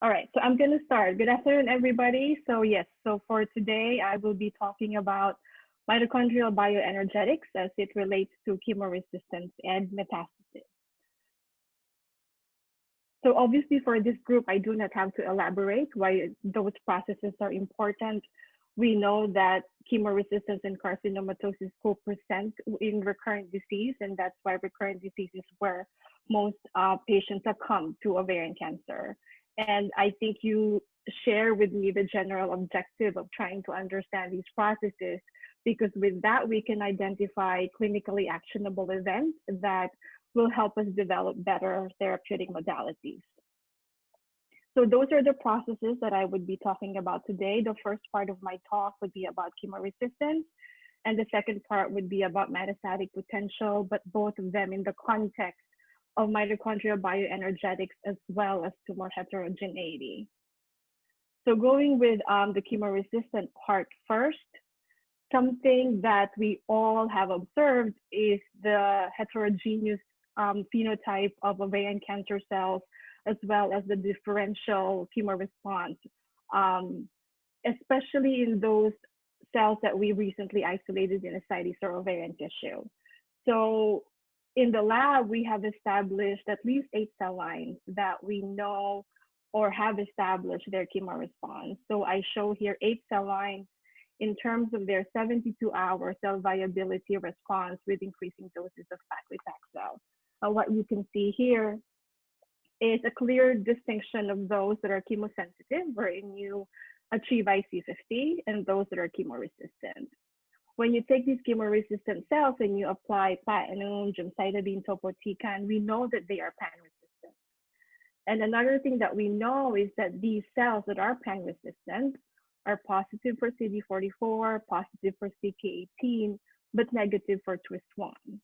All right, so I'm going to start. Good afternoon, everybody. So yes, so for today, I will be talking about mitochondrial bioenergetics as it relates to chemo-resistance and metastasis. So obviously for this group, I do not have to elaborate why those processes are important. We know that chemo-resistance and carcinomatosis co-present in recurrent disease, and that's why recurrent disease is where most patients succumb to ovarian cancer. And I think you share with me the general objective of trying to understand these processes, because with that, we can identify clinically actionable events that will help us develop better therapeutic modalities. So those are the processes that I would be talking about today. The first part of my talk would be about chemo-resistance, and the second part would be about metastatic potential, but both of them in the context of mitochondrial bioenergetics as well as tumor heterogeneity. So going with the chemo-resistant part first, something that we all have observed is the heterogeneous phenotype of ovarian cancer cells, as well as the differential chemo response, especially in those cells that we recently isolated in ascites or ovarian tissue. So in the lab, we have established at least 8 cell lines that we know or have established their chemo response. So I show here 8 cell lines in terms of their 72-hour cell viability response with increasing doses of Paclitaxel. What you can see here is a clear distinction of those that are chemosensitive, wherein you achieve IC50, and those that are chemoresistant. When you take these chemoresistant cells and you apply platinum, gemcitabine, topotecan, we know that they are pan-resistant. And another thing that we know is that these cells that are pan-resistant are positive for CD44, positive for CK18, but negative for TWIST1,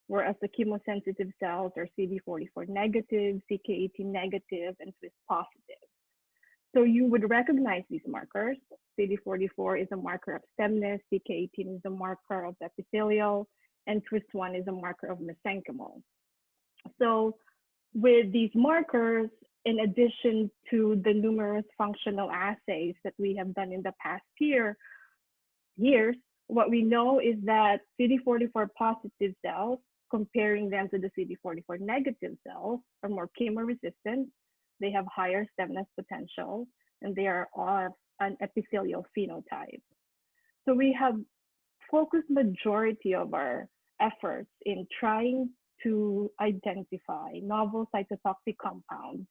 whereas the chemosensitive cells are CD44 negative, CK18 negative, and TWIST positive. So you would recognize these markers. CD44 is a marker of stemness, CK18 is a marker of epithelial, and TWIST1 is a marker of mesenchymal. So with these markers, in addition to the numerous functional assays that we have done in the past years, what we know is that CD44 positive cells, comparing them to the CD44 negative cells, are more chemoresistant, they have higher stemness potential, and they are of an epithelial phenotype. So we have focused majority of our efforts in trying to identify novel cytotoxic compounds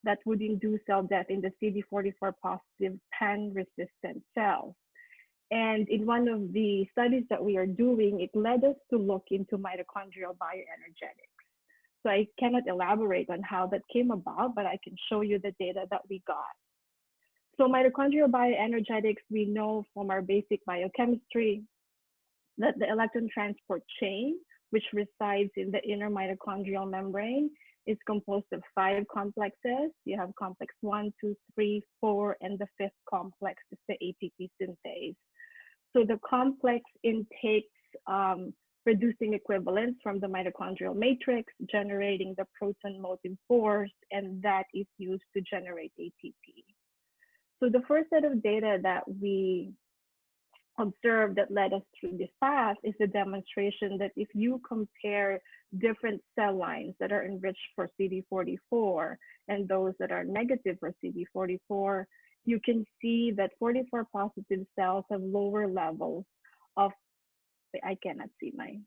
that would induce cell death in the CD44 positive pan-resistant cells. And in one of the studies that we are doing, it led us to look into mitochondrial bioenergetics. So I cannot elaborate on how that came about, but I can show you the data that we got. So mitochondrial bioenergetics, we know from our basic biochemistry that the electron transport chain, which resides in the inner mitochondrial membrane, is composed of 5 complexes. You have complex 1, 2, 3, 4, and the 5th complex is the ATP synthase. So the complex intakes reducing equivalents from the mitochondrial matrix, generating the proton motive force, and that is used to generate ATP. So the first set of data that we observed that led us through this path is the demonstration that if you compare different cell lines that are enriched for CD44 and those that are negative for CD44, you can see that 44 positive cells have lower levels of, I cannot see my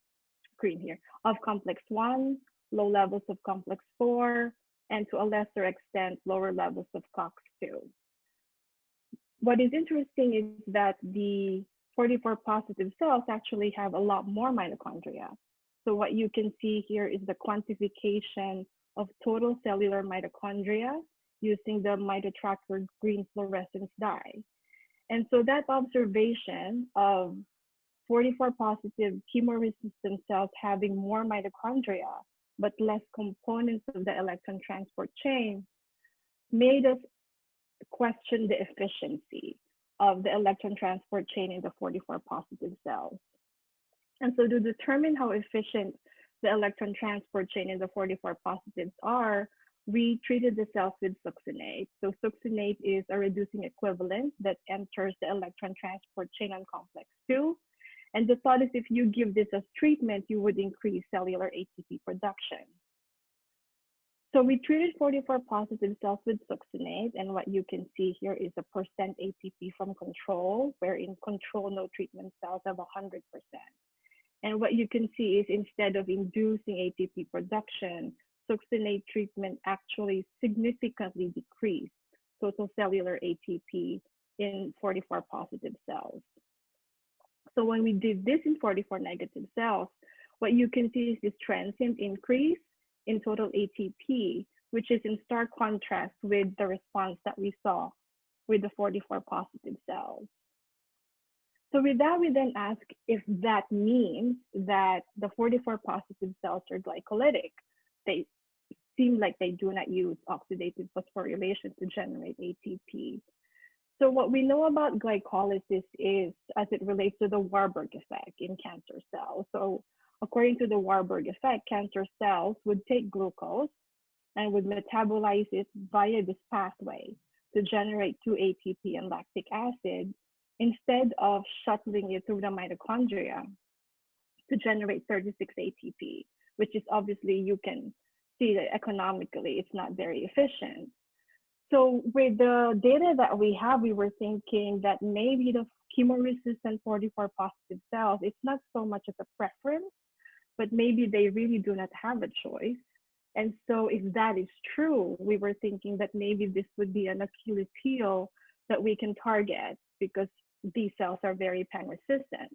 screen here, of complex 1, low levels of complex 4, and to a lesser extent, lower levels of COX-2. What is interesting is that the 44 positive cells actually have a lot more mitochondria. So what you can see here is the quantification of total cellular mitochondria using the MitoTracker green fluorescence dye. And so that observation of 44 positive chemo-resistant cells having more mitochondria, but less components of the electron transport chain, made us question the efficiency of the electron transport chain in the 44 positive cells. And so to determine how efficient the electron transport chain in the 44 positives are, we treated the cells with succinate. So succinate is a reducing equivalent that enters the electron transport chain on complex 2. And the thought is if you give this as treatment, you would increase cellular ATP production. So we treated 44 positive cells with succinate, and what you can see here is a percent ATP from control, where in control, no treatment cells have 100%. And what you can see is instead of inducing ATP production, succinate treatment actually significantly decreased total cellular ATP in 44 positive cells. So when we did this in 44 negative cells, what you can see is this transient increase in total ATP, which is in stark contrast with the response that we saw with the 44 positive cells. So with that, we then ask if that means that the 44 positive cells are glycolytic. They seem like they do not use oxidative phosphorylation to generate ATP. So what we know about glycolysis is as it relates to the Warburg effect in cancer cells. So according to the Warburg effect, cancer cells would take glucose and would metabolize it via this pathway to generate 2 ATP and lactic acid instead of shuttling it through the mitochondria to generate 36 ATP, which is obviously, you can see that economically it's not very efficient. So with the data that we have, we were thinking that maybe the chemo-resistant 44 positive cells, it's not so much of a preference, but maybe they really do not have a choice. And so if that is true, we were thinking that maybe this would be an Achilles heel that we can target because these cells are very pan-resistant.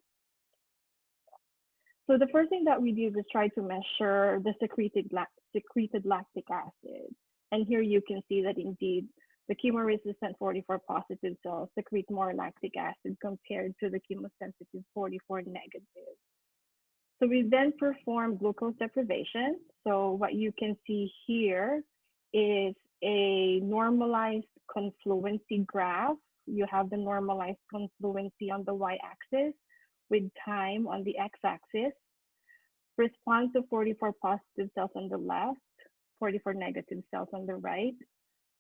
So the first thing that we did was try to measure the secreted lactic acid. And here you can see that indeed the chemo-resistant 44 positive cells secrete more lactic acid compared to the chemosensitive 44 negative. So we then performed glucose deprivation. So what you can see here is a normalized confluency graph. You have the normalized confluency on the y-axis with time on the x-axis. Response of 44 positive cells on the left, 44 negative cells on the right.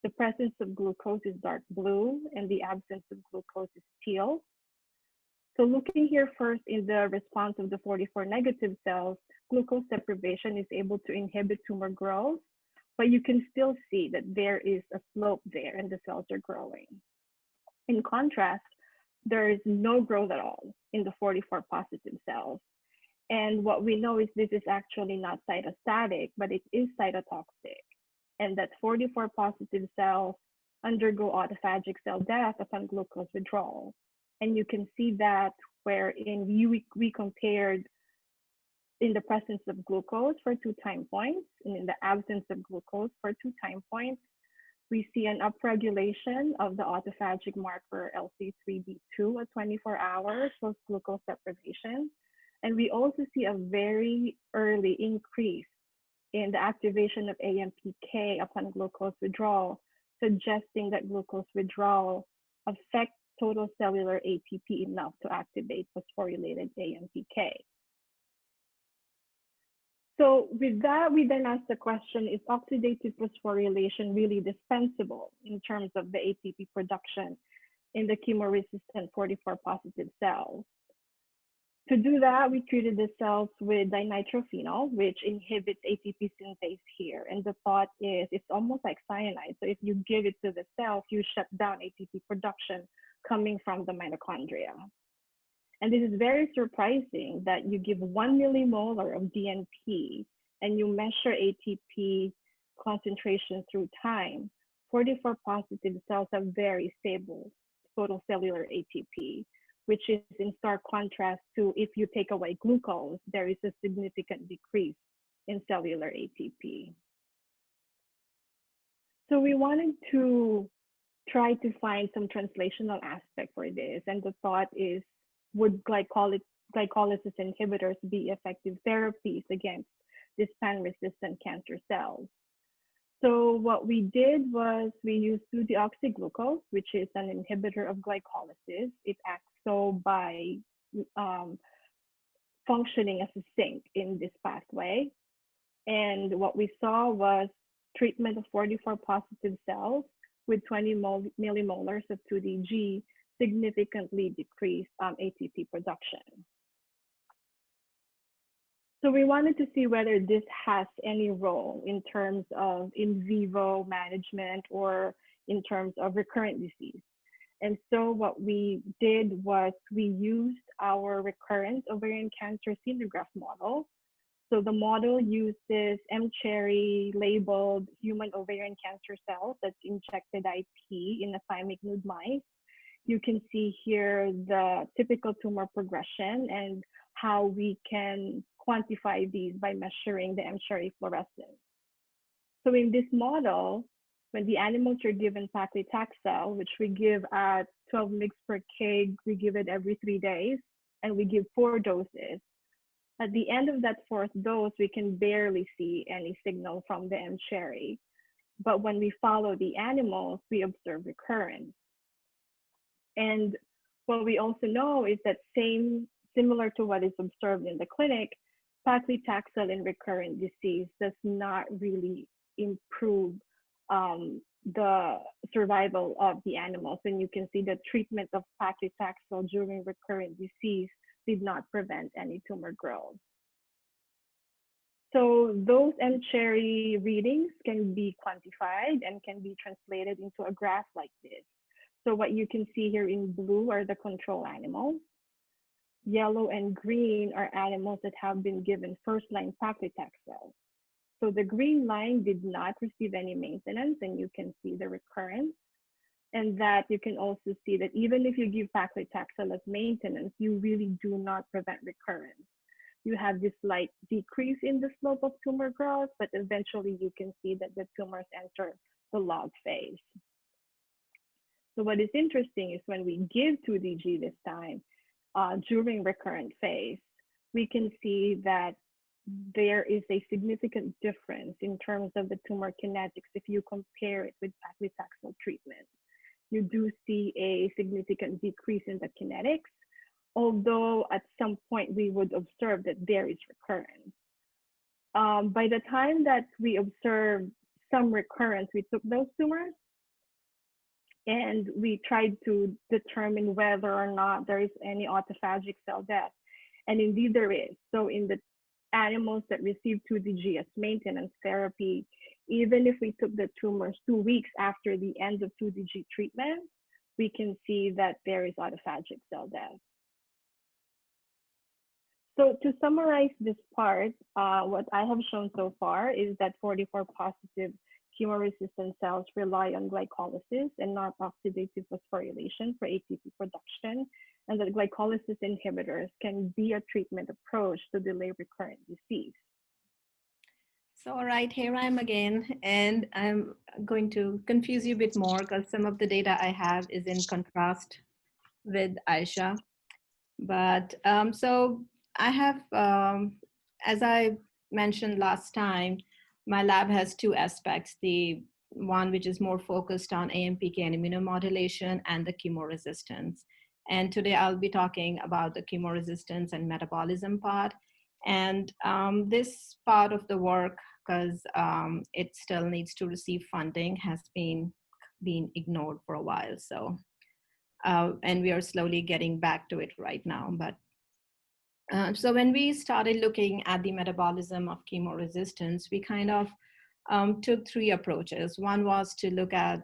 The presence of glucose is dark blue and the absence of glucose is teal. So looking here first in the response of the 44 negative cells, glucose deprivation is able to inhibit tumor growth, but you can still see that there is a slope there and the cells are growing. In contrast, there is no growth at all in the 44 positive cells. And what we know is this is actually not cytostatic, but it is cytotoxic. And that 44 positive cells undergo autophagic cell death upon glucose withdrawal. And you can see that wherein we compared in the presence of glucose for 2 time points, and in the absence of glucose for 2 time points, we see an upregulation of the autophagic marker LC3B2 at 24 hours post glucose deprivation. And we also see a very early increase in the activation of AMPK upon glucose withdrawal, suggesting that glucose withdrawal affects total cellular ATP enough to activate phosphorylated AMPK. So with that, we then ask the question, is oxidative phosphorylation really dispensable in terms of the ATP production in the chemo-resistant 44 positive cells? To do that, we treated the cells with dinitrophenol, which inhibits ATP synthase here. And the thought is it's almost like cyanide. So if you give it to the cells, you shut down ATP production coming from the mitochondria. And this is very surprising that you give 1 millimolar of DNP and you measure ATP concentration through time. 44 positive cells have very stable total cellular ATP, which is in stark contrast to if you take away glucose, there is a significant decrease in cellular ATP. So we wanted to try to find some translational aspect for this. And the thought is, would glycolysis inhibitors be effective therapies against these pan-resistant cancer cells? So what we did was we used 2-deoxyglucose, which is an inhibitor of glycolysis. It acts so by functioning as a sink in this pathway. And what we saw was treatment of 44 positive cells with 20 millimolars of 2DG significantly decreased ATP production. So we wanted to see whether this has any role in terms of in vivo management or in terms of recurrent disease. And so what we did was we used our recurrent ovarian cancer xenograft model. So the model uses mCherry labeled human ovarian cancer cells that's injected IP in a thymic nude mice. You can see here the typical tumor progression and how we can quantify these by measuring the mCherry fluorescence. So in this model, when the animals are given paclitaxel, which we give at 12 mg per kg, we give it every 3 days, and we give 4 doses. At the end of that 4th dose, we can barely see any signal from the mCherry. But when we follow the animals, we observe recurrence. And what we also know is that similar to what is observed in the clinic, paclitaxel in recurrent disease does not really improve the survival of the animals. And you can see the treatment of paclitaxel during recurrent disease did not prevent any tumor growth. So those mCherry readings can be quantified and can be translated into a graph like this. So what you can see here in blue are the control animals. Yellow and green are animals that have been given first-line paclitaxel. So the green line did not receive any maintenance, and you can see the recurrence. And that you can also see that even if you give paclitaxel as maintenance, you really do not prevent recurrence. You have this slight decrease in the slope of tumor growth, but eventually you can see that the tumors enter the log phase. So what is interesting is when we give 2DG this time, during recurrent phase, we can see that there is a significant difference in terms of the tumor kinetics if you compare it with paclitaxel treatment. You do see a significant decrease in the kinetics, although at some point we would observe that there is recurrence. By the time that we observed some recurrence, we took those tumors and we tried to determine whether or not there is any autophagic cell death. And indeed there is. So in the animals that received 2DG as maintenance therapy, even if we took the tumors 2 weeks after the end of 2DG treatment, we can see that there is autophagic cell death. So to summarize this part, what I have shown so far is that 44 positive chemo-resistant cells rely on glycolysis and not oxidative phosphorylation for ATP production, and that glycolysis inhibitors can be a treatment approach to delay recurrent disease. So, all right, here I am again, and I'm going to confuse you a bit more because some of the data I have is in contrast with Aisha. But so I have, as I mentioned last time, my lab has 2 aspects, the one which is more focused on AMPK and immunomodulation and the chemo-resistance. And today I'll be talking about the chemo-resistance and metabolism part. And this part of the work, because it still needs to receive funding, has been ignored for a while. So, and we are slowly getting back to it right now. But so when we started looking at the metabolism of chemo-resistance, we kind of took 3 approaches. One was to look at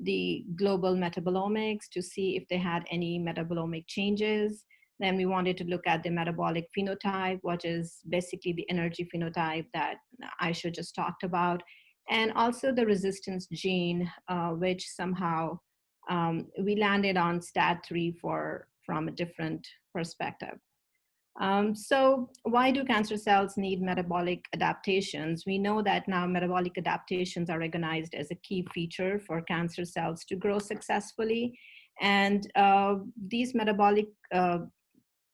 the global metabolomics to see if they had any metabolomic changes. Then we wanted to look at the metabolic phenotype, which is basically the energy phenotype that Aisha just talked about, and also the resistance gene, which somehow we landed on STAT3 from a different perspective. So why do cancer cells need metabolic adaptations? We know that now metabolic adaptations are recognized as a key feature for cancer cells to grow successfully. And these metabolic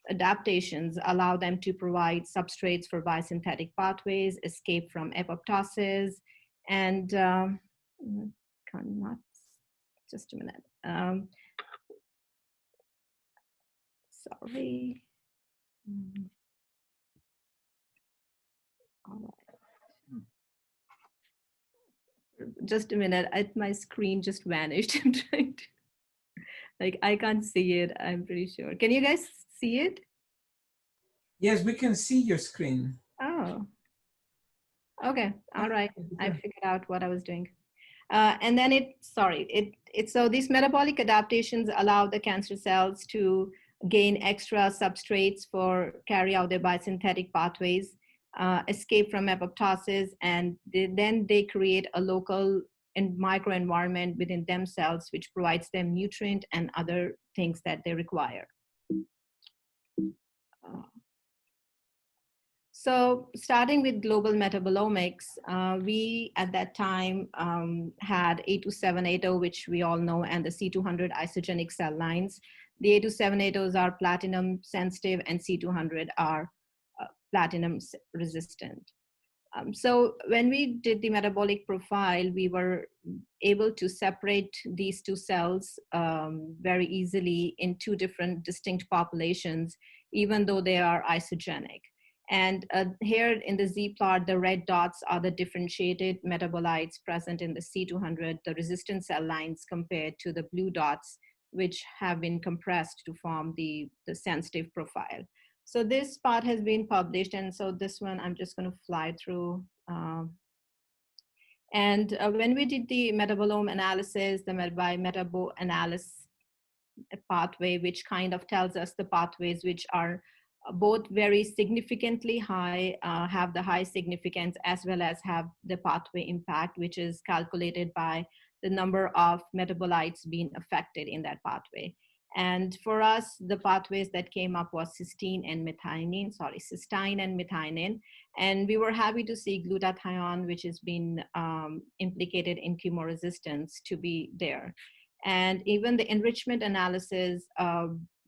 adaptations allow them to provide substrates for biosynthetic pathways, escape from apoptosis, and just a minute. Sorry. All right. just a minute. My screen just vanished. I'm trying to, like, I can't see it. I'm pretty sure. Can you guys see it? Yes, we can see your screen. Oh, okay. All right. I Okay. figured out what I was doing. And then so these metabolic adaptations allow the cancer cells to gain extra substrates for carry out their biosynthetic pathways, escape from apoptosis, and then they create a local and microenvironment within themselves, which provides them nutrient and other things that they require. Uh, So starting with global metabolomics, we at that time had A2780, which we all know, and the C200 isogenic cell lines. The A2780s are platinum sensitive and C200 are platinum resistant. So when we did the metabolic profile, we were able to separate these two cells very easily in two different distinct populations, even though they are isogenic. And here in the Z plot, the red dots are the differentiated metabolites present in the C200, the resistant cell lines, compared to the blue dots, which have been compressed to form the sensitive profile. So this part has been published, and so this one I'm just going to fly through. And when we did the metabolome analysis, the by metabo analysis pathway, which kind of tells us the pathways which are both very significantly high, have the high significance, as well as have the pathway impact, which is calculated by the number of metabolites being affected in that pathway. And for us, the pathways that came up was cysteine and methionine. And we were happy to see glutathione, which has been implicated in chemoresistance, to be there. And even the enrichment analysis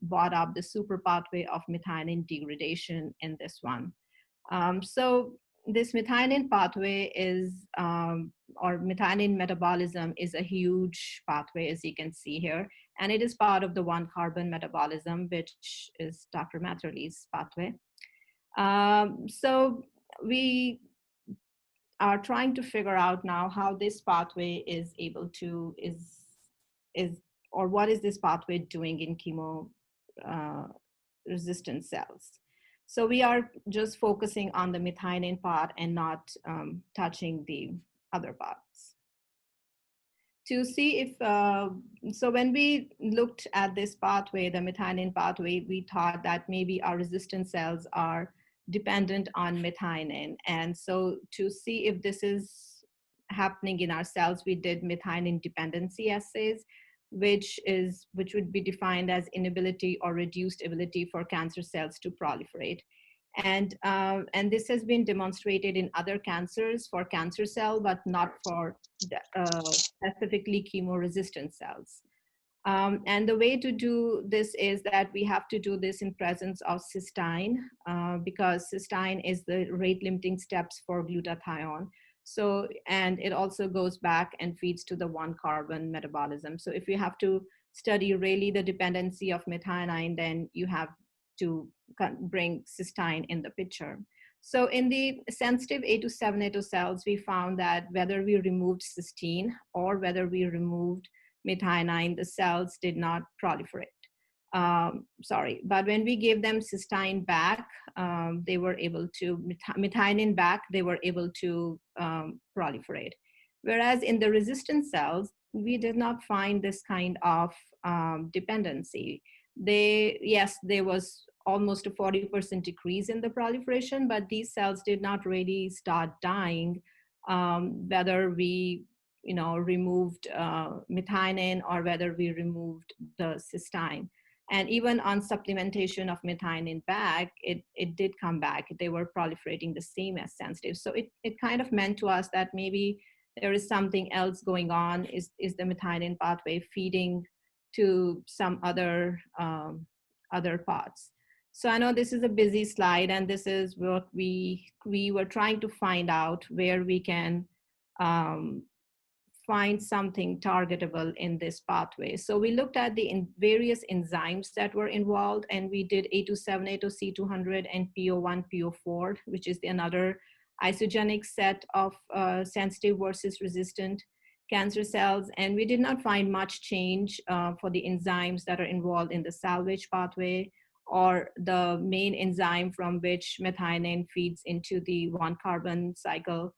brought up the super pathway of methionine degradation in this one. So this methionine pathway is, or methionine metabolism is a huge pathway, as you can see here. And it is part of the one carbon metabolism, which is Dr. Matherly's pathway. So we are trying to figure out now how this pathway is able to, or what is this pathway doing in chemo resistant cells. So we are just focusing on the methionine part and not touching the other parts. To see if, so when we looked at this pathway, the methionine pathway, we thought that maybe our resistant cells are dependent on methionine. And so to see if this is happening in our cells, we did methionine dependency assays, which would be defined as inability or reduced ability for cancer cells to proliferate. And this has been demonstrated in other cancers for cancer cell, but not for specifically chemo-resistant cells. And the way to do this is that we have to do this in presence of cysteine, because cysteine is the rate limiting steps for glutathione. So, and it also goes back and feeds to the one carbon metabolism. So if you have to study really the dependency of methionine, then you have to bring cysteine in the picture. So in the sensitive A2780 cells, we found that whether we removed cysteine or whether we removed methionine, the cells did not proliferate. But when we gave them cysteine back, they were able to, methionine back, they were able to proliferate. Whereas in the resistant cells, we did not find this kind of dependency. Yes, there was almost a 40% decrease in the proliferation, but these cells did not really start dying, whether we removed methionine or whether we removed the cysteine. And even on supplementation of methionine back, it did come back. They were proliferating the same as sensitive. So it kind of meant to us that maybe there is something else going on. Is the methionine pathway feeding to some other parts? So I know this is a busy slide, and this is what we were trying to find out, where we can find something targetable in this pathway. So we looked at the various enzymes that were involved, and we did A2780, C200, and PO1, PO4, which is another isogenic set of sensitive versus resistant cancer cells, and we did not find much change for the enzymes that are involved in the salvage pathway or the main enzyme from which methionine feeds into the 1-carbon cycle.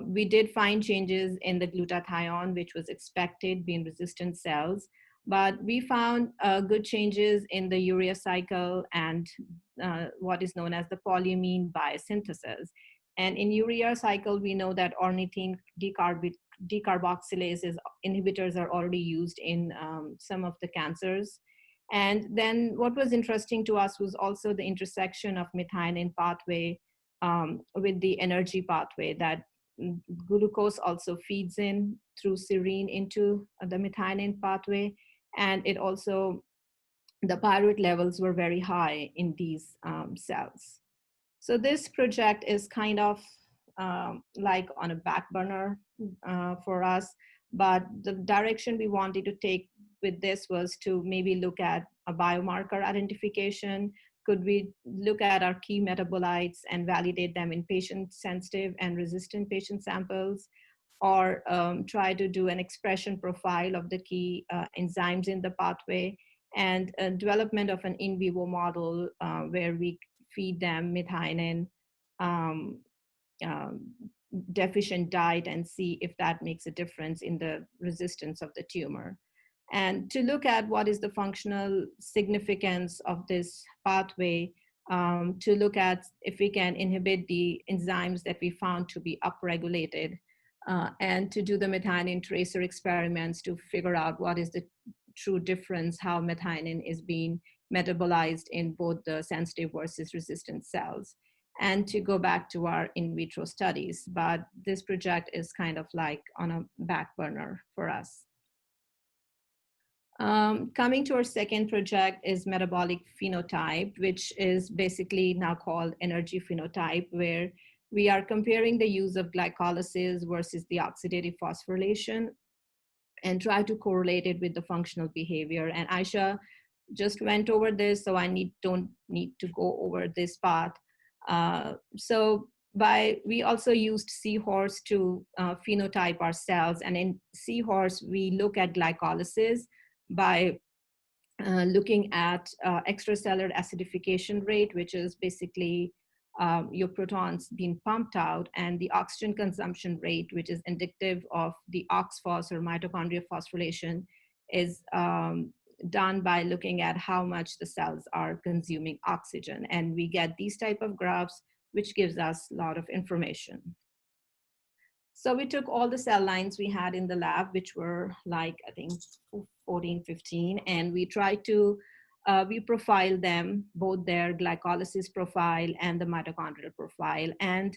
We did find changes in the glutathione, which was expected being resistant cells, but we found good changes in the urea cycle and what is known as the polyamine biosynthesis. And in urea cycle, we know that ornithine decarboxylase inhibitors are already used in some of the cancers. And then what was interesting to us was also the intersection of methionine pathway with the energy pathway, that glucose also feeds in through serine into the methionine pathway. And it also, the pyruvate levels were very high in these cells. So this project is kind of like on a back burner for us, but the direction we wanted to take with this was to maybe look at a biomarker identification. Could we look at our key metabolites and validate them in patient-sensitive and resistant patient samples, or try to do an expression profile of the key enzymes in the pathway, and development of an in vivo model where we feed them methionine deficient diet and see if that makes a difference in the resistance of the tumor. And to look at what is the functional significance of this pathway, to look at if we can inhibit the enzymes that we found to be upregulated, and to do the methionine tracer experiments to figure out what is the true difference, how methionine is being metabolized in both the sensitive versus resistant cells, and to go back to our in vitro studies. But this project is kind of like on a back burner for us. Coming to our second project is metabolic phenotype, which is basically now called energy phenotype, where we are comparing the use of glycolysis versus the oxidative phosphorylation and try to correlate it with the functional behavior. And Aisha just went over this, so I don't need to go over this part. We also used seahorse to phenotype our cells, and in seahorse we look at glycolysis by looking at extracellular acidification rate, which is basically your protons being pumped out, and the oxygen consumption rate, which is indicative of the OXPHOS or mitochondrial phosphorylation, is done by looking at how much the cells are consuming oxygen. And we get these type of graphs, which gives us a lot of information. So we took all the cell lines we had in the lab, which were like, I think, 14, 15, and we tried to, we profiled them, both their glycolysis profile and the mitochondrial profile. And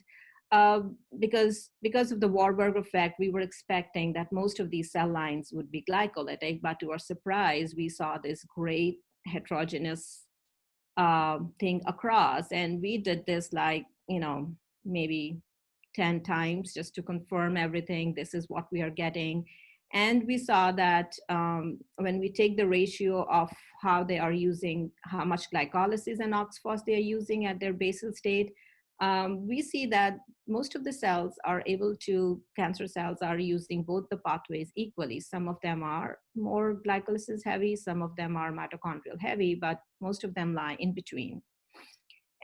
because of the Warburg effect, we were expecting that most of these cell lines would be glycolytic, but to our surprise, we saw this great heterogeneous thing across. And we did this like, maybe 10 times just to confirm everything. This is what we are getting. And we saw that when we take the ratio of how they are using, how much glycolysis and OXPHOS they are using at their basal state, we see that most of the cells are able to, cancer cells are using both the pathways equally. Some of them are more glycolysis heavy, some of them are mitochondrial heavy, but most of them lie in between.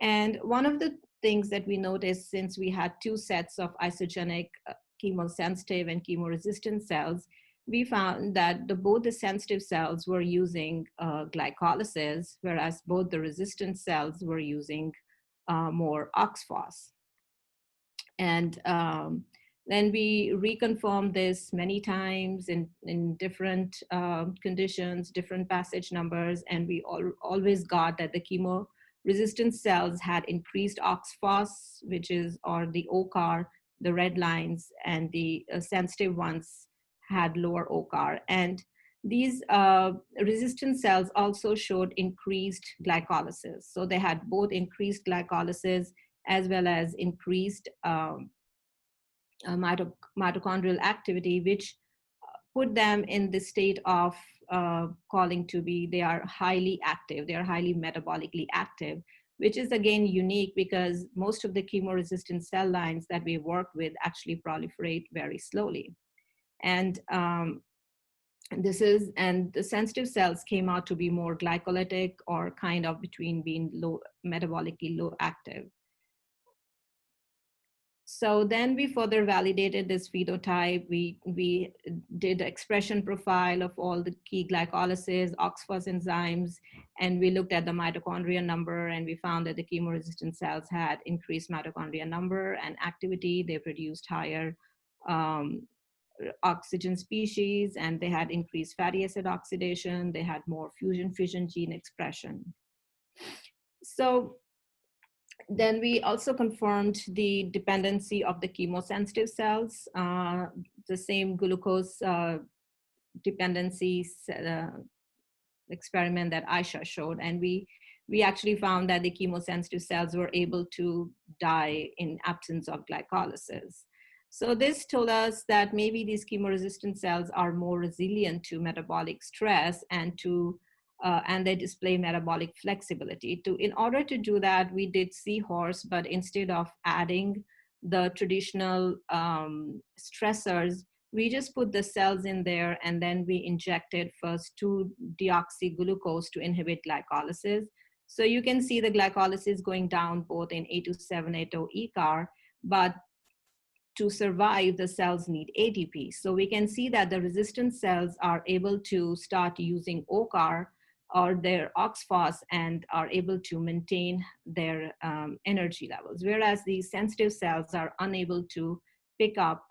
And one of the things that we noticed, since we had two sets of isogenic chemosensitive and chemoresistant cells, we found that both the sensitive cells were using glycolysis, whereas both the resistant cells were using more OXPHOS. And then we reconfirmed this many times in different conditions, different passage numbers, and we always got that the chemo-resistant cells had increased OXPHOS, which is, or the OCR, the red lines, and the sensitive ones had lower OCR. And these resistant cells also showed increased glycolysis. So they had both increased glycolysis as well as increased mitochondrial activity, which put them in the state of calling to be, they are highly active, they are highly metabolically active. which is again unique because most of the chemo-resistant cell lines that we work with actually proliferate very slowly. And the sensitive cells came out to be more glycolytic or kind of between being low, metabolically low active. So then we further validated this phenotype. We did expression profile of all the key glycolysis, OXPHOS enzymes, and we looked at the mitochondria number, and we found that the chemo-resistant cells had increased mitochondria number and activity. They produced higher oxygen species, and they had increased fatty acid oxidation. They had more fusion fission gene expression. So then we also confirmed the dependency of the chemosensitive cells, the same glucose dependency experiment that Aisha showed. And we actually found that the chemosensitive cells were able to die in absence of glycolysis. So this told us that maybe these chemo-resistant cells are more resilient to metabolic stress and they display metabolic flexibility. In order to do that, we did seahorse, but instead of adding the traditional stressors, we just put the cells in there, and then we injected first 2-deoxyglucose to inhibit glycolysis. So you can see the glycolysis going down both in A2780 ECAR, but to survive, the cells need ATP. So we can see that the resistant cells are able to start using OCAR or their OXPHOS and are able to maintain their energy levels, whereas these sensitive cells are unable to pick up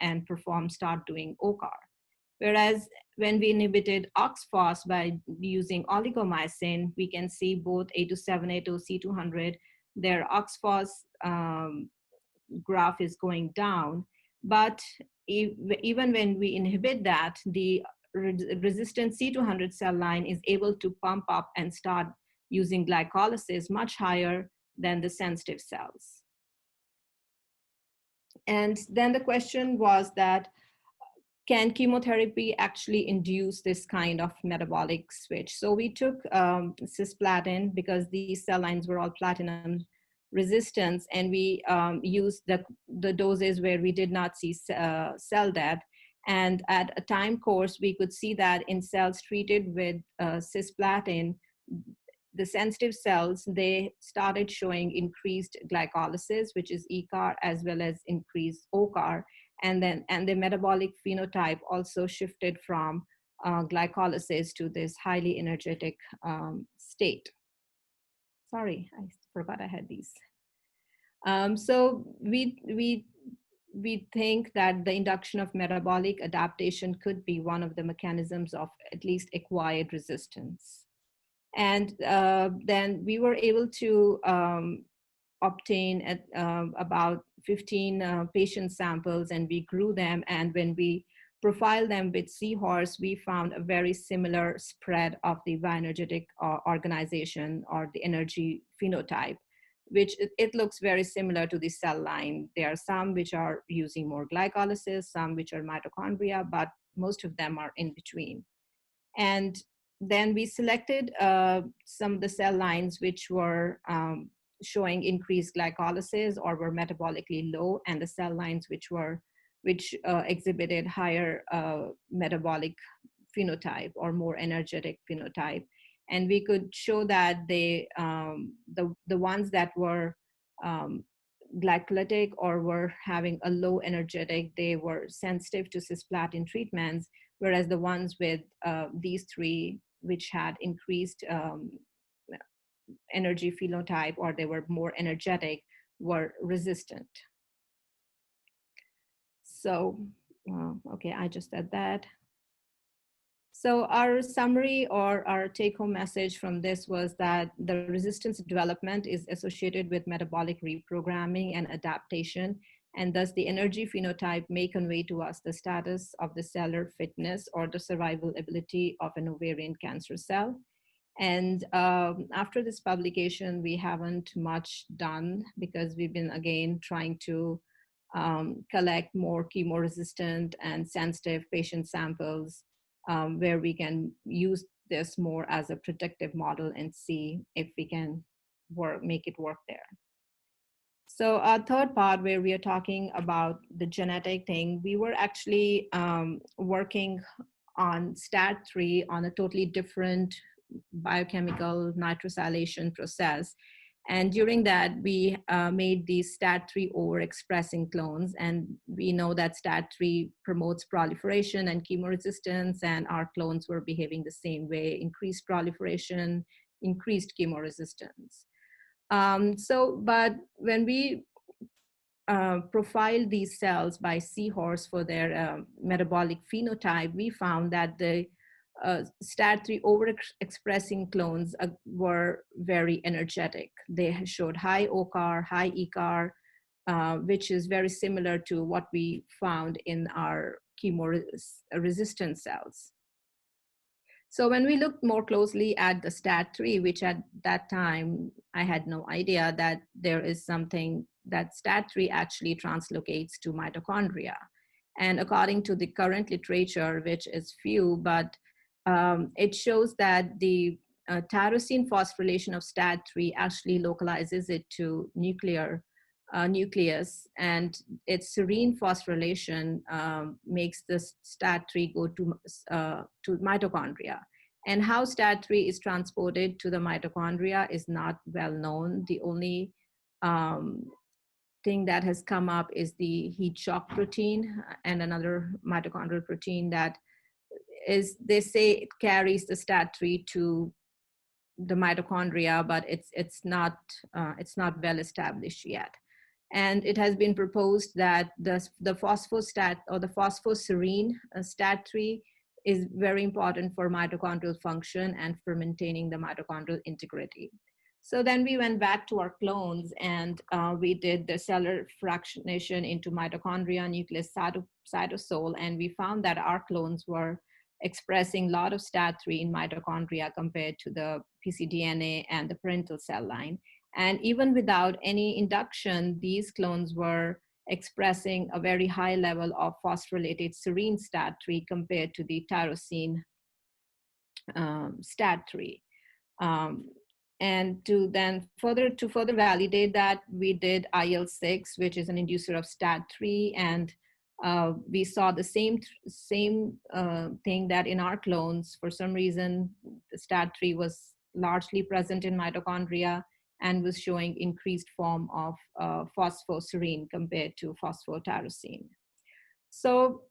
and start doing OCAR. Whereas when we inhibited OXPHOS by using oligomycin, we can see both A2780, C200, their OXPHOS graph is going down. But even when we inhibit that, the resistant C200 cell line is able to pump up and start using glycolysis much higher than the sensitive cells. And then the question was that, can chemotherapy actually induce this kind of metabolic switch? So we took cisplatin because these cell lines were all platinum resistance, and we used the doses where we did not see cell death. And at a time course, we could see that in cells treated with cisplatin, the sensitive cells, they started showing increased glycolysis, which is ECAR, as well as increased OCAR. And the metabolic phenotype also shifted from glycolysis to this highly energetic state. Sorry, I forgot I had these. So we think that the induction of metabolic adaptation could be one of the mechanisms of at least acquired resistance. And then we were able to obtain about 15 patient samples, and we grew them. And when we profiled them with seahorse, we found a very similar spread of the bioenergetic organization or the energy phenotype, which it looks very similar to the cell line. There are some which are using more glycolysis, some which are mitochondria, but most of them are in between. And then we selected some of the cell lines which were showing increased glycolysis or were metabolically low, and the cell lines which exhibited higher metabolic phenotype or more energetic phenotype. And we could show that the ones that were glycolytic or were having a low energetic, they were sensitive to cisplatin treatments, whereas the ones with these three, which had increased energy phenotype or they were more energetic, were resistant. So, okay, I just said that. So our summary or our take-home message from this was that the resistance development is associated with metabolic reprogramming and adaptation, and thus the energy phenotype may convey to us the status of the cellular fitness or the survival ability of an ovarian cancer cell. And after this publication, we haven't much done because we've been, again, trying to collect more chemo-resistant and sensitive patient samples where we can use this more as a predictive model and see if we can make it work there. So our third part, where we are talking about the genetic thing, we were actually working on STAT3 on a totally different biochemical nitrosylation process. And during that, we made these STAT3 overexpressing clones. And we know that STAT3 promotes proliferation and chemoresistance, and our clones were behaving the same way: increased proliferation, increased chemoresistance. But when we profiled these cells by seahorse for their metabolic phenotype, we found that the STAT3 overexpressing clones were very energetic. They showed high OCR, high ECR, which is very similar to what we found in our chemo-resistant cells. So when we looked more closely at the STAT3, which at that time I had no idea that there is something that STAT3 actually translocates to mitochondria. And according to the current literature, which is few, but it shows that the tyrosine phosphorylation of STAT3 actually localizes it to nucleus, and its serine phosphorylation makes the STAT3 go to mitochondria. And how STAT3 is transported to the mitochondria is not well known. The only thing that has come up is the heat shock protein and another mitochondrial protein that is, they say it carries the STAT3 to the mitochondria, but it's not well established yet. And it has been proposed that the phosphostat or the phosphoserine STAT3 is very important for mitochondrial function and for maintaining the mitochondrial integrity. So then we went back to our clones and we did the cellular fractionation into mitochondria, nucleus, cytosol, and we found that our clones were expressing a lot of STAT3 in mitochondria compared to the pcDNA and the parental cell line. And even without any induction, these clones were expressing a very high level of phosphorylated serine STAT3 compared to the tyrosine STAT3. And to further validate that, we did IL-6, which is an inducer of STAT3, and we saw the same thing, that in our clones, for some reason, the STAT3 was largely present in mitochondria and was showing increased form of phosphoserine compared to phosphotyrosine. So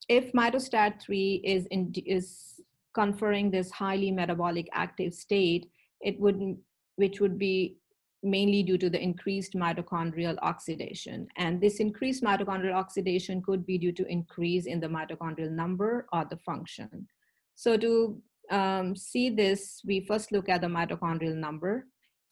if mitostat3 is conferring this highly metabolic active state, which would be mainly due to the increased mitochondrial oxidation. And this increased mitochondrial oxidation could be due to increase in the mitochondrial number or the function. So to see this, we first look at the mitochondrial number,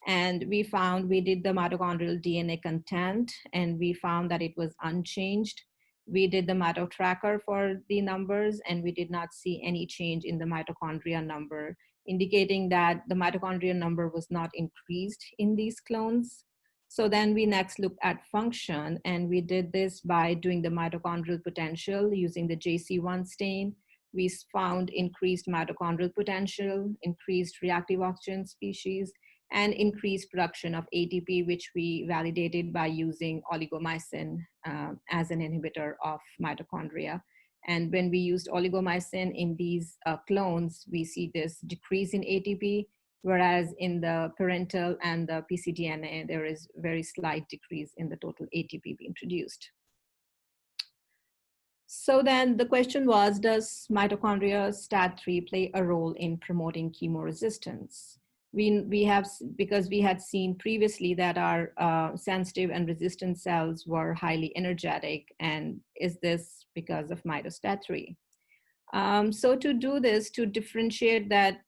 and we did the mitochondrial DNA content, and we found that it was unchanged. We did the mito tracker for the numbers, and we did not see any change in the mitochondria number, indicating that the mitochondrial number was not increased in these clones. So then we next looked at function, and we did this by doing the mitochondrial potential using the JC1 stain. We found increased mitochondrial potential, increased reactive oxygen species, and increased production of ATP, which we validated by using oligomycin as an inhibitor of mitochondria. And when we used oligomycin in these clones, we see this decrease in ATP, whereas in the parental and the pcDNA, there is very slight decrease in the total ATP being produced. So then the question was, does mitochondria STAT3 play a role in promoting chemoresistance? Because we had seen previously that our sensitive and resistant cells were highly energetic, and is this because of Mito STAT3? So to do this, to differentiate that,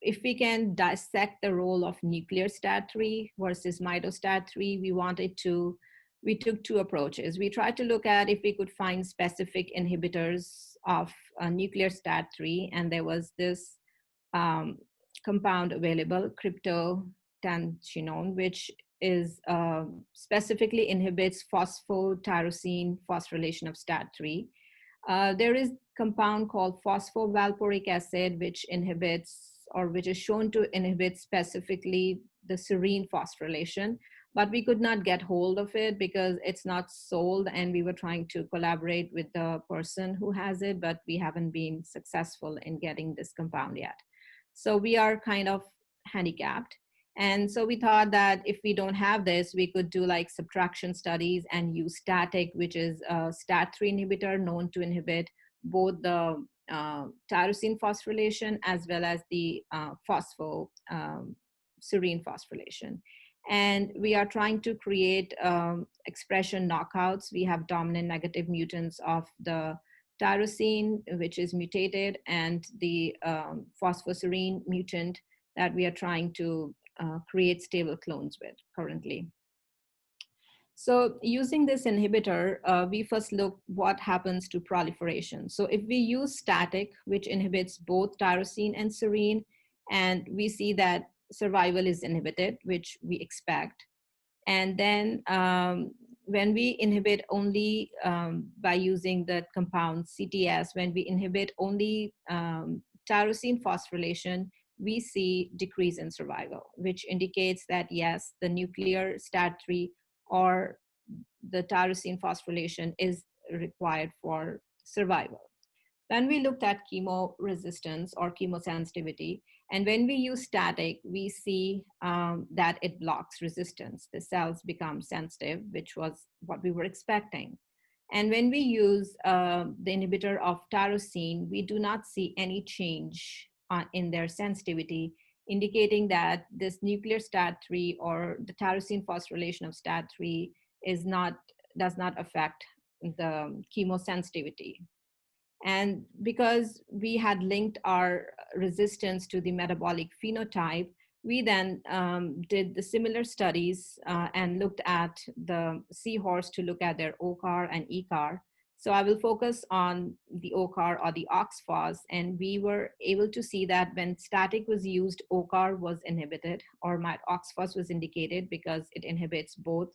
if we can dissect the role of nuclear STAT3 versus Mito STAT3, we took two approaches. We tried to look at if we could find specific inhibitors of nuclear STAT3, and there was this compound available, cryptochantinone, which is specifically inhibits phosphotyrosine phosphorylation of STAT3. There is compound called phosphovalproic acid, which inhibits, or which is shown to inhibit specifically the serine phosphorylation, but we could not get hold of it because it's not sold, and we were trying to collaborate with the person who has it, but we haven't been successful in getting this compound yet. So we are kind of handicapped. And so we thought that if we don't have this, we could do like subtraction studies and use static, which is a STAT3 inhibitor known to inhibit both the tyrosine phosphorylation as well as the serine phosphorylation. And we are trying to create expression knockouts. We have dominant negative mutants of the tyrosine, which is mutated, and the phosphoserine mutant that we are trying to create stable clones with currently. So using this inhibitor, we first look what happens to proliferation. So if we use static, which inhibits both tyrosine and serine, and we see that survival is inhibited, which we expect. And then when we inhibit only by using the compound CTS, when we inhibit only tyrosine phosphorylation, we see decrease in survival, which indicates that yes, the nuclear STAT3 or the tyrosine phosphorylation is required for survival. Then we looked at chemo-resistance or chemosensitivity. And when we use static, we see that it blocks resistance. The cells become sensitive, which was what we were expecting. And when we use the inhibitor of tyrosine, we do not see any change in their sensitivity, indicating that this nuclear STAT3 or the tyrosine phosphorylation of STAT3 does not affect the chemosensitivity. And because we had linked our resistance to the metabolic phenotype, we then did the similar studies and looked at the seahorse to look at their OCAR and ECAR. So I will focus on the OCAR or the OXPHOS, and we were able to see that when static was used, OCAR was inhibited, or OXPHOS was indicated because it inhibits both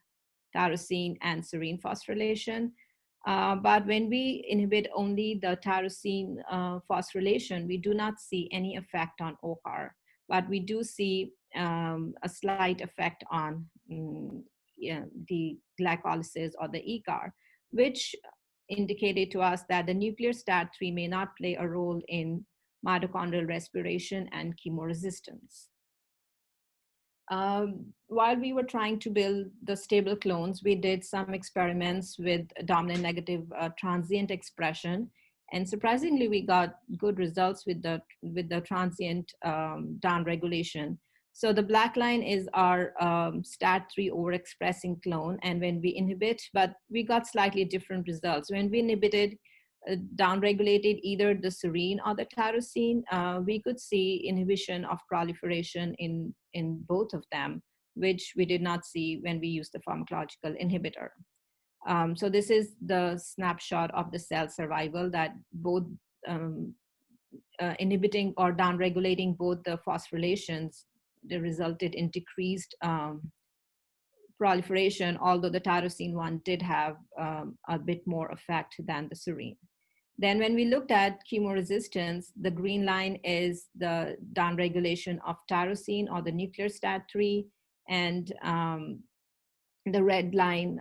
tyrosine and serine phosphorylation. But when we inhibit only the tyrosine phosphorylation, we do not see any effect on OCAR, but we do see a slight effect on the glycolysis or the ECAR, which indicated to us that the nuclear STAT3 may not play a role in mitochondrial respiration and chemoresistance. While we were trying to build the stable clones, we did some experiments with dominant negative transient expression. And surprisingly, we got good results with the transient downregulation. So the black line is our STAT3 overexpressing clone. And when we inhibit, but we got slightly different results. When we inhibited, downregulated either the serine or the tyrosine, we could see inhibition of proliferation in both of them, which we did not see when we used the pharmacological inhibitor. So this is the snapshot of the cell survival, that both inhibiting or downregulating both the phosphorylations, they resulted in decreased proliferation, although the tyrosine one did have a bit more effect than the serine. Then when we looked at chemoresistance, the green line is the downregulation of tyrosine or the nuclear STAT3, and the red line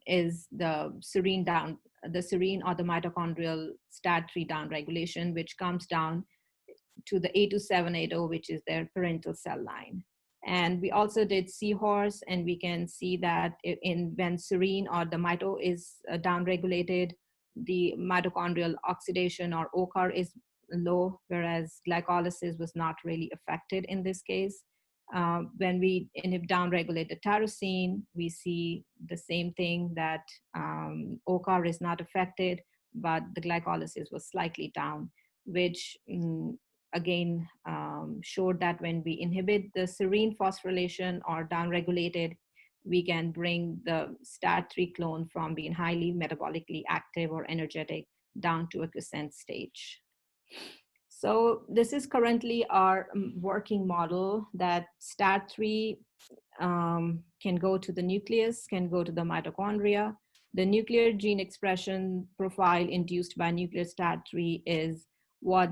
is the serine or the mitochondrial STAT3 downregulation, which comes down to the A2780, which is their parental cell line. And we also did seahorse, and we can see that when serine or the mito is downregulated, the mitochondrial oxidation or OCAR is low, whereas glycolysis was not really affected in this case. When we downregulate the tyrosine, we see the same thing, that OCAR is not affected, but the glycolysis was slightly down, which again showed that when we inhibit the serine phosphorylation or downregulated, we can bring the STAT3 clone from being highly metabolically active or energetic down to a quiescent stage. So this is currently our working model, that STAT3 can go to the nucleus, can go to the mitochondria. The nuclear gene expression profile induced by nuclear STAT3 is what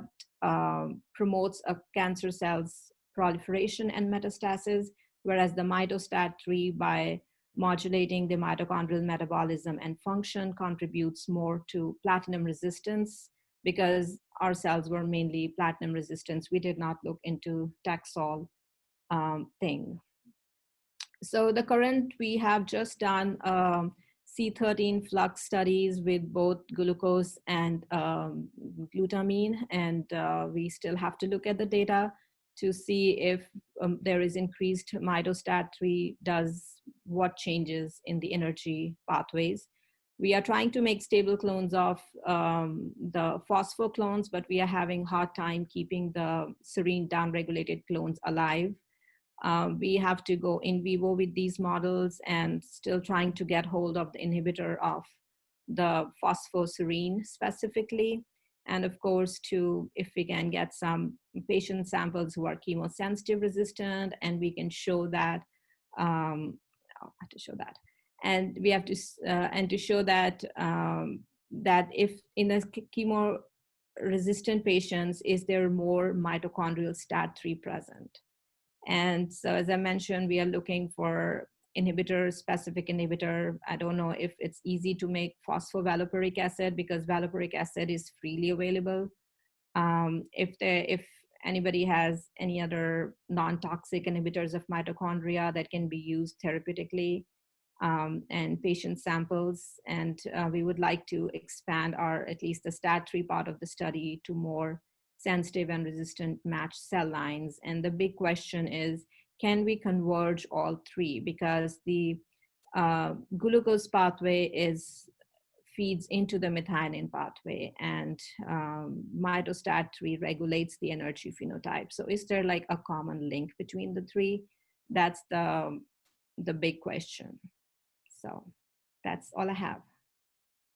promotes a cancer cell's proliferation and metastasis, whereas the Mito STAT3, by modulating the mitochondrial metabolism and function, contributes more to platinum resistance, because our cells were mainly platinum resistance. We did not look into Taxol thing. So the current, we have just done C13 flux studies with both glucose and glutamine, and we still have to look at the data to see if there is increased Mito STAT3, does what changes in the energy pathways. We are trying to make stable clones of the phosphoclones, but we are having a hard time keeping the serine downregulated clones alive. We have to go in vivo with these models and still trying to get hold of the inhibitor of the phosphoserine specifically. And of course, if we can get some patient samples who are chemosensitive resistant, and we can show that, I'll have to show that. And we have to, and to show that, that if in the chemo-resistant patients, is there more mitochondrial STAT3 present? And so, as I mentioned, we are looking for inhibitor, specific inhibitor. I don't know if it's easy to make phosphovalproic acid, because valproic acid is freely available. If anybody has any other non-toxic inhibitors of mitochondria that can be used therapeutically, and patient samples, and we would like to expand our, at least the STAT3 part of the study, to more sensitive and resistant matched cell lines. And the big question is, can we converge all three? Because the glucose pathway feeds into the methionine pathway, and Mito STAT3 regulates the energy phenotype. So is there like a common link between the three? That's the big question. So that's all I have.